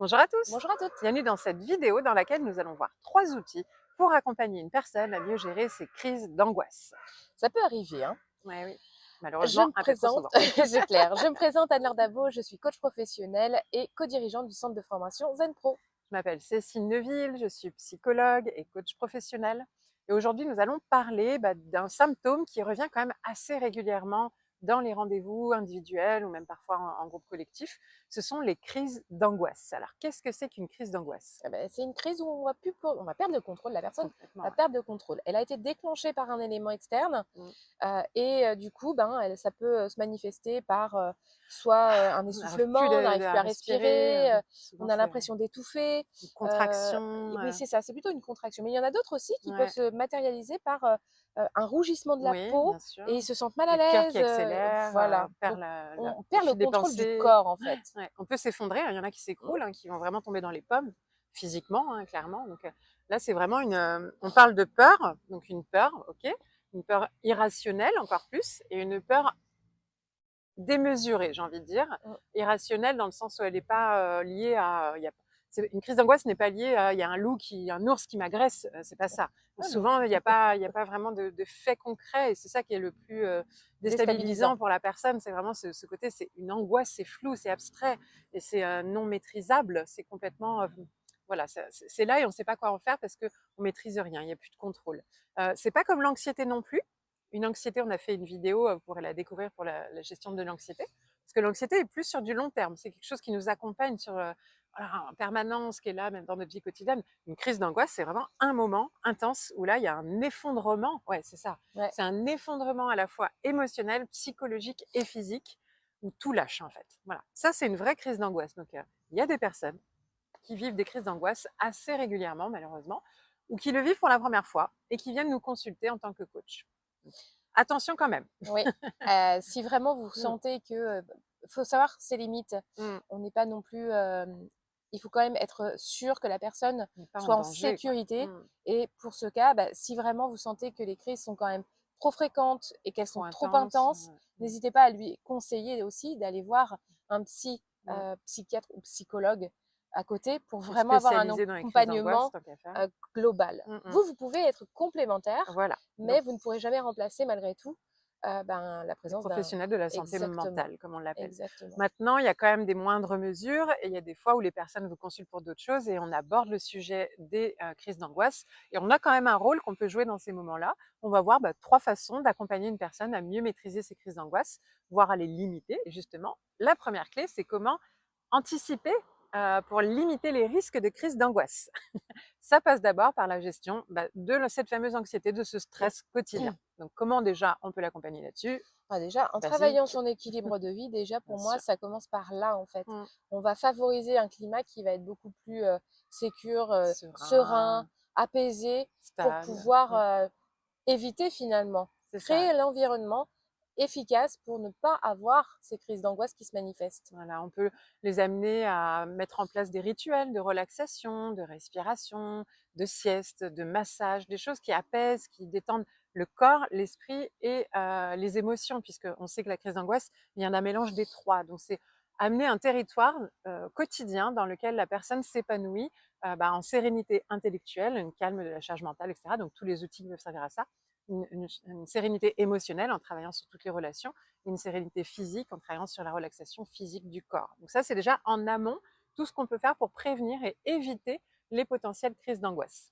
Bonjour à tous, Bonjour à toutes. bienvenue dans cette vidéo dans laquelle nous allons voir 3 outils pour accompagner une personne à mieux gérer ses crises d'angoisse. Ça peut arriver, hein. Ouais, oui, Je malheureusement me un peu trop présente, souvent. c'est clair. Je me présente Anne-Laure Dabo, je suis coach professionnel et co-dirigeante du centre de formation Zen Pro. Je m'appelle Cécile Neuville, je suis psychologue et coach professionnel. Et aujourd'hui, nous allons parler d'un symptôme qui revient quand même assez régulièrement dans les rendez-vous individuels ou même parfois en groupe collectif. Ce sont les crises d'angoisse. Alors, qu'est-ce que c'est qu'une crise d'angoisse? Eh ben, c'est une crise où on va perdre le contrôle. La personne Complètement, va ouais. perdre le contrôle. Elle a été déclenchée par un élément externe Mm. du coup, ça peut se manifester par soit un On n'arrive plus essoufflement, on n'arrive plus à à respirer, respirer, souvent on a c'est l'impression d'étouffer. une Euh, contraction. oui, c'est ça, c'est plutôt une contraction. Mais il y en a d'autres aussi qui peuvent Ouais. se matérialiser par un rougissement de la Oui, peau bien sûr. et ils se sentent mal à Le cœur qui l'aise. accélère, Voilà. perd Donc, la on le perd le fil des contrôle du pensées. corps, en fait. Ouais, on peut s'effondrer, hein, il y en a qui Mm. s'écroulent, hein, qui vont vraiment tomber dans les pommes, physiquement, hein, clairement. Donc, là, c'est vraiment on parle de peur, donc une peur, OK, une peur irrationnelle encore plus et une peur démesurée, j'ai envie de dire. Mm. Irrationnelle dans le sens où elle n'est pas, liée à, une crise d'angoisse n'est pas liée à il y a un ours qui m'agresse, c'est pas ça. Ah non, Souvent, il y a pas vraiment de fait concret et c'est ça qui est le plus, déstabilisant. déstabilisant pour la personne. C'est vraiment ce côté, c'est une angoisse, c'est flou, c'est abstrait et c'est, non maîtrisable. C'est complètement, voilà, c'est là et on ne sait pas quoi en faire parce qu'on maîtrise rien, il y a plus de contrôle. C'est pas comme l'anxiété non plus. Une anxiété, on a fait une vidéo, vous pourrez la découvrir pour la gestion de l'anxiété. Parce que l'anxiété est plus sur du long terme. C'est quelque chose qui nous accompagne sur, voilà, en permanence, qui est là, même dans notre vie quotidienne. Une crise d'angoisse, c'est vraiment un moment intense où là, il y a un effondrement. Ouais, c'est ça. Ouais. C'est un effondrement à la fois émotionnel, psychologique et physique, où tout lâche, en fait. Voilà. Ça, c'est une vraie crise d'angoisse. Donc, il y a des personnes qui vivent des crises d'angoisse assez régulièrement, malheureusement, ou qui le vivent pour la première fois et qui viennent nous consulter en tant que coach. Attention quand même. Oui, si vraiment vous Mmh. sentez que, faut savoir ses limites. Mmh. On n'est pas non plus, il faut quand même être sûr que la personne On n'est pas en soit en danger, quoi. sécurité Mmh. et pour ce cas, si vraiment vous sentez que les crises sont quand même trop fréquentes et qu'elles Trop sont trop intense. intenses, Ouais. Mmh. n'hésitez pas à lui conseiller aussi d'aller voir un Mmh. psychiatre ou psychologue à côté pour Qui est vraiment avoir un spécialisé dans les crises d'angoisse, accompagnement, tant qu'à faire. global. Mmh mh. Vous pouvez être complémentaire, Voilà. mais Donc, vous ne pourrez jamais remplacer malgré tout la les présence d'un professionnels de la santé exactement, mentale, comme on l'appelle. exactement. Maintenant, il y a quand même des moindres mesures et il y a des fois où les personnes vous consultent pour d'autres choses et on aborde le sujet des crises d'angoisse. Et on a quand même un rôle qu'on peut jouer dans ces moments-là. On va voir 3 façons d'accompagner une personne à mieux maîtriser ses crises d'angoisse, voire à les limiter. Et justement, la première clé, c'est comment anticiper pour limiter les risques de crise d'angoisse. Ça passe d'abord par la gestion de cette fameuse anxiété, de ce stress quotidien. Donc, comment déjà on peut l'accompagner là-dessus? Déjà, en travaillant Basique, son équilibre de vie, déjà bien pour moi, sûr. ça commence par là en fait. Mmh. On va favoriser un climat qui va être beaucoup plus sécure, serein, Serein, apaisé pour stable. pouvoir Mmh. éviter finalement, C'est ça. créer l'environnement efficace pour ne pas avoir ces crises d'angoisse qui se manifestent. Voilà, on peut les amener à mettre en place des rituels de relaxation, de respiration, de sieste, de massage, des choses qui apaisent, qui détendent le corps, l'esprit et les émotions, puisqu'on sait que la crise d'angoisse vient d'un mélange des trois. Donc, c'est amener un territoire quotidien dans lequel la personne s'épanouit en sérénité intellectuelle, une calme de la charge mentale, etc. Donc, tous les outils qui peuvent servir à ça. Une sérénité émotionnelle en travaillant sur toutes les relations, une sérénité physique en travaillant sur la relaxation physique du corps. Donc ça, c'est déjà en amont tout ce qu'on peut faire pour prévenir et éviter les potentielles crises d'angoisse.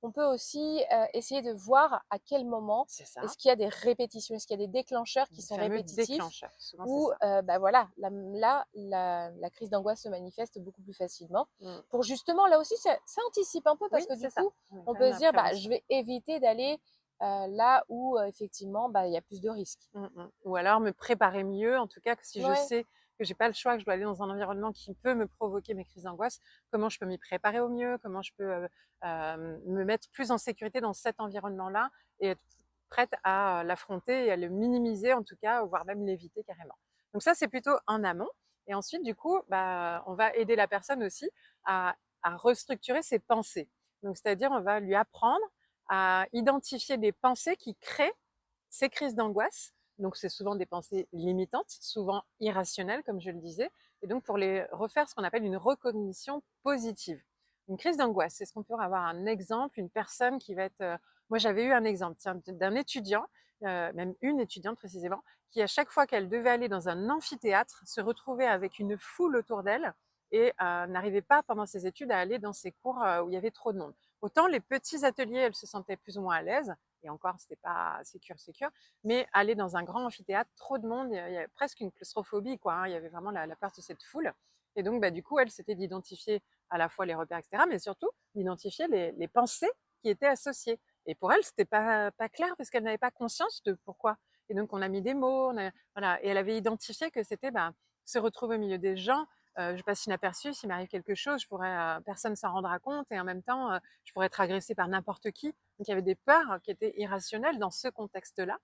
On peut aussi essayer de voir à quel moment C'est ça, est-ce qu'il y a des répétitions, est-ce qu'il y a des déclencheurs qui le sont fameux répétitifs déclencheur. Souvent, c'est où ça. voilà, la crise d'angoisse se manifeste beaucoup plus facilement. Mm. Pour justement, là aussi, ça anticipe un peu parce Oui, que du c'est ça. coup, On est on quand même peut dans se la dire, je prévention. vais éviter d'aller là où effectivement, il y a plus de risques. Mm, mm. Ou alors me préparer mieux, en tout cas, que si je Ouais, sais que j'ai pas le choix, que je dois aller dans un environnement qui peut me provoquer mes crises d'angoisse, comment je peux m'y préparer au mieux, comment je peux me mettre plus en sécurité dans cet environnement-là et être prête à l'affronter et à le minimiser en tout cas, voire même l'éviter carrément. Donc ça, c'est plutôt en amont. Et ensuite, du coup, on va aider la personne aussi à restructurer ses pensées. Donc, c'est-à-dire, on va lui apprendre à identifier des pensées qui créent ces crises d'angoisse. Donc, c'est souvent des pensées limitantes, souvent irrationnelles, comme je le disais, et donc pour les refaire ce qu'on appelle une recognition positive. Une crise d'angoisse, c'est ce qu'on peut avoir un exemple, une personne qui va être... moi, j'avais eu un exemple d'un étudiant, même une étudiante précisément, qui à chaque fois qu'elle devait aller dans un amphithéâtre, se retrouvait avec une foule autour d'elle et n'arrivait pas pendant ses études à aller dans ses cours où il y avait trop de monde. Autant les petits ateliers, elle se sentait plus ou moins à l'aise, et encore, c'était pas sécure, mais aller dans un grand amphithéâtre, trop de monde, il y avait presque une claustrophobie, quoi, hein, il y avait vraiment la peur de cette foule. Et donc, du coup, elle, c'était d'identifier à la fois les repères, etc., mais surtout d'identifier les pensées qui étaient associées. Et pour elle, c'était pas clair parce qu'elle n'avait pas conscience de pourquoi. Et donc, on a mis des mots, voilà, et elle avait identifié que c'était se retrouver au milieu des gens. Je passe inaperçu, s'il m'arrive quelque chose, personne s'en rendra compte, et en même temps, je pourrais être agressée par n'importe qui. Donc, il y avait des peurs qui étaient irrationnelles dans ce contexte-là,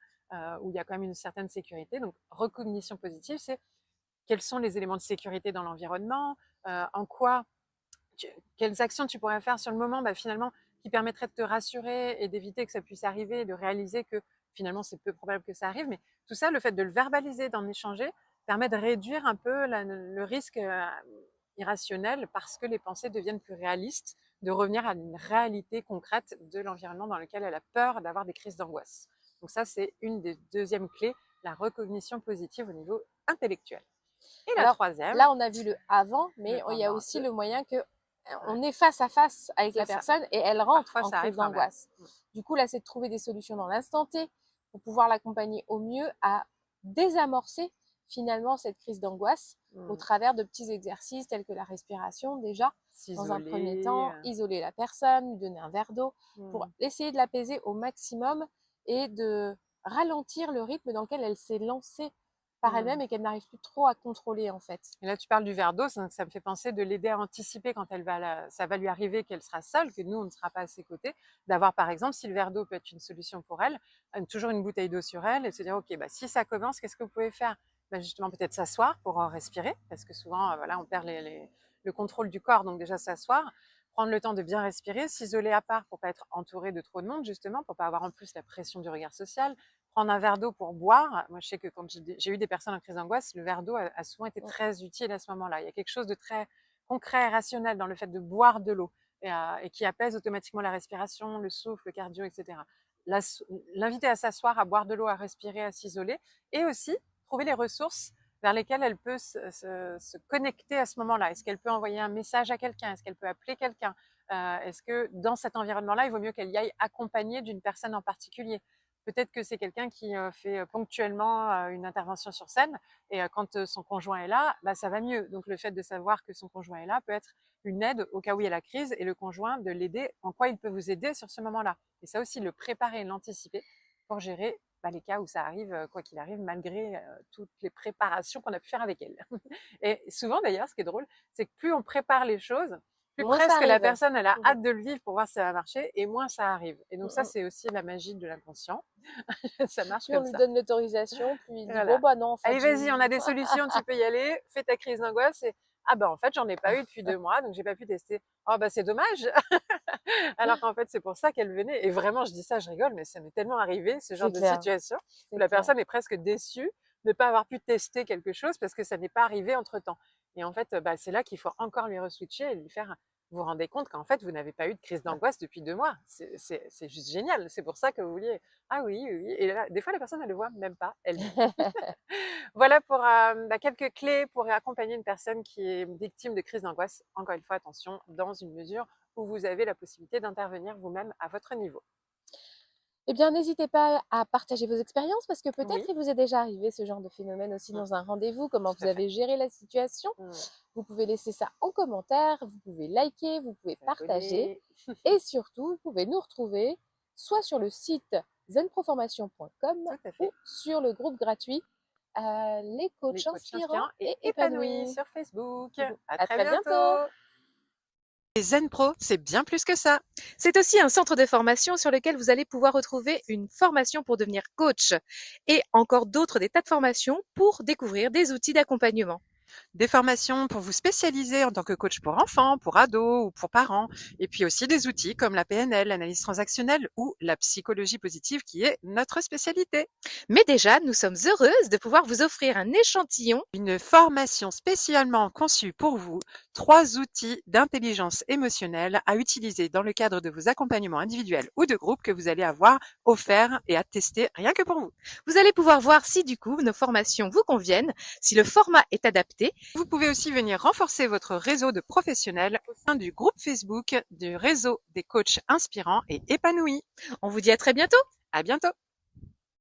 où il y a quand même une certaine sécurité. Donc, recognition positive, c'est quels sont les éléments de sécurité dans l'environnement, en quoi, quelles actions tu pourrais faire sur le moment, finalement, qui permettraient de te rassurer et d'éviter que ça puisse arriver, de réaliser que finalement c'est peu probable que ça arrive. Mais tout ça, le fait de le verbaliser, d'en échanger, permet de réduire un peu le risque irrationnel, parce que les pensées deviennent plus réalistes, de revenir à une réalité concrète de l'environnement dans lequel elle a peur d'avoir des crises d'angoisse. Donc ça, c'est une des deuxièmes clés, la recognition positive au niveau intellectuel. Et la Alors troisième, là, on a vu le avant, mais le il y a pendant un aussi peu, le moyen que on ouais, est face à face avec c'est la ça. personne et elle rentre Parfois, en ça crise arrive quand même. d'angoisse. Du coup, là, c'est de trouver des solutions dans l'instant T pour pouvoir l'accompagner au mieux à désamorcer finalement cette crise d'angoisse au travers de petits exercices tels que la respiration déjà. Dans un premier S'isoler. temps, isoler la personne, lui donner un verre d'eau pour essayer de l'apaiser au maximum et de ralentir le rythme dans lequel elle s'est lancée par elle-même et qu'elle n'arrive plus trop à contrôler en fait. Et là, tu parles du verre d'eau, ça me fait penser de l'aider à anticiper quand ça va lui arriver, qu'elle sera seule, que nous, on ne sera pas à ses côtés, d'avoir par exemple, si le verre d'eau peut être une solution pour elle, toujours une bouteille d'eau sur elle et se dire, ok, si ça commence, qu'est-ce que vous pouvez faire? Justement, peut-être s'asseoir pour respirer, parce que souvent, voilà, on perd le contrôle du corps, donc déjà s'asseoir, prendre le temps de bien respirer, s'isoler à part pour pas être entouré de trop de monde, justement, pour pas avoir en plus la pression du regard social, prendre un verre d'eau pour boire. Moi, je sais que quand j'ai eu des personnes en crise d'angoisse, le verre d'eau a souvent été très utile à ce moment-là. Il y a quelque chose de très concret et rationnel dans le fait de boire de l'eau, et qui apaise automatiquement la respiration, le souffle, le cardio, etc. L'inviter à s'asseoir, à boire de l'eau, à respirer, à s'isoler, et aussi trouver les ressources vers lesquelles elle peut se connecter à ce moment-là. Est-ce qu'elle peut envoyer un message à quelqu'un? Est-ce qu'elle peut appeler quelqu'un? Est-ce que dans cet environnement-là, il vaut mieux qu'elle y aille accompagnée d'une personne en particulier? Peut-être que c'est quelqu'un qui fait ponctuellement une intervention sur scène, et quand son conjoint est là, ça va mieux. Donc le fait de savoir que son conjoint est là peut être une aide au cas où il y a la crise, et le conjoint de l'aider, en quoi il peut vous aider sur ce moment-là. Et ça aussi, le préparer et l'anticiper pour gérer les cas où ça arrive, quoi qu'il arrive, malgré toutes les préparations qu'on a pu faire avec elle. Et souvent d'ailleurs, ce qui est drôle, c'est que plus on prépare les choses, plus Moins ça presque la arrive. personne elle a hâte de le vivre pour voir si ça va marcher, et moins ça arrive. Et donc ça, Mm. c'est aussi la magie de l'inconscient. Ça marche Plus on comme lui ça. donne l'autorisation, plus il dit bon Voilà. bah non en fait Allez, vas-y, on a des solutions, tu peux y aller, fais ta crise d'angoisse. Et en fait, j'en ai pas eu depuis 2 mois, donc j'ai pas pu tester. Oh c'est dommage. Alors qu'en fait, c'est pour ça qu'elle venait. Et vraiment, je dis ça, je rigole, mais ça m'est tellement arrivé, ce genre c'est de clair, situation, où c'est la clair. personne est presque déçue de ne pas avoir pu tester quelque chose parce que ça n'est pas arrivé entre temps. Et en fait, c'est là qu'il faut encore lui reswitcher et lui faire: vous vous rendez compte qu'en fait, vous n'avez pas eu de crise d'angoisse depuis 2 mois. C'est juste génial. C'est pour ça que vous vouliez. Ah oui, oui, oui. Et là, des fois, la personne, elle le voit même pas elle-même. Voilà pour quelques clés pour accompagner une personne qui est victime de crise d'angoisse. Encore une fois, attention, dans une mesure où vous avez la possibilité d'intervenir vous-même à votre niveau. Eh bien, n'hésitez pas à partager vos expériences parce que peut-être Oui, il vous est déjà arrivé ce genre de phénomène aussi mmh, dans un rendez-vous, comment tout vous à fait. avez géré la situation. Mmh. Vous pouvez laisser ça en commentaire, vous pouvez liker, vous pouvez partager S'abonner. et surtout, vous pouvez nous retrouver soit sur le site zenproformation.com Tout à ou fait. sur le groupe gratuit Les Les coachs coachs inspirants inspirants et et épanouis épanouis. sur Facebook. À À très très bientôt! bientôt. Les Zen Pro, c'est bien plus que ça. C'est aussi un centre de formation sur lequel vous allez pouvoir retrouver une formation pour devenir coach et encore d'autres des tas de formations pour découvrir des outils d'accompagnement. Des formations pour vous spécialiser en tant que coach pour enfants, pour ados ou pour parents. Et puis aussi des outils comme la PNL, l'analyse transactionnelle ou la psychologie positive qui est notre spécialité. Mais déjà, nous sommes heureuses de pouvoir vous offrir un échantillon. Une formation spécialement conçue pour vous, 3 outils d'intelligence émotionnelle à utiliser dans le cadre de vos accompagnements individuels ou de groupe que vous allez avoir offerts et à tester rien que pour vous. Vous allez pouvoir voir si du coup nos formations vous conviennent, si le format est adapté. Vous pouvez aussi venir renforcer votre réseau de professionnels au sein du groupe Facebook du réseau des coachs inspirants et épanouis. On vous dit à très bientôt. À bientôt!